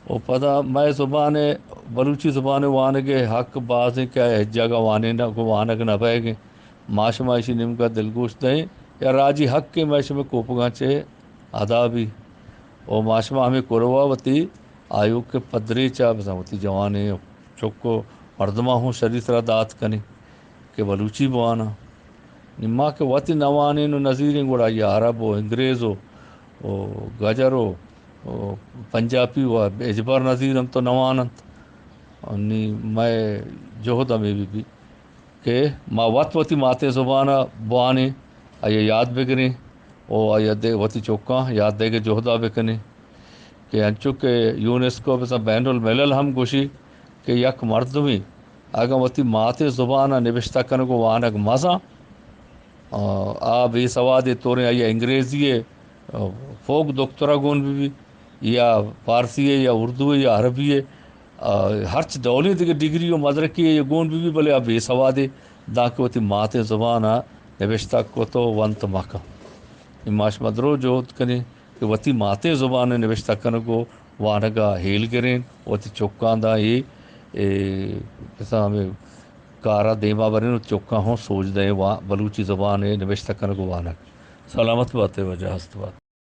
وہ پتہ میں زبان بلوچی زبان وانگے حق باز کیا جگہ وانے نہ کو وانگ نہ پائے گے معاش معاشی نم کا دلگوش دیں یا راجی حق کے معاش میں کوپگاں چے ادا بھی او معاشمہ ہمیں کروا وتی آیوگ کے پدری چا بسا ہوتی جوانے چوکو مردمہ ہوں شریف را دات کنے کہ بلوچی بوانا نما کے وتی نوانے نو نظیریں گوڑا یا عرب و انگریز و گجر و پنجابی و اجبار نظیر ہم تو نوانت نی میں جوہد ہمیں بھی کہ ما وط وتی ماتے زبانہ بوانے آیا یاد بگریں او آیا دے وتی چوکاں یاد دے کے جوہدہ بکنے کہ انچو کہ یونیسکو بسا بین الملل ہم گوشی کہ یک مردمی اگر وتی ماتے زبانہ نوشتہ کنگو وانگ مزا آ بے سوادے طوریں آیا انگریزی فوق دکترہ گون بھی یا فارسی ہے یا اردو ہے یا عربی ہے ہرچ دولی دیگر ڈگری و مدرکی ہے یا گون بھی بلے اب بے سوادے داکہ وتی ماتے زبانہ نوشتہ کو تو ونت مکہ ماش مدرو جوہد کنے کہ وتی ماتے زبان نوشتہ کنگو وانگا ہیل گرین وتی چوکان دا ہمیں کارا دیما برین چوکاں ہوں سوچ دیں بلوچی زبان نوشتہ کنگو وانگ سلامت باتیں وجہ ہست بات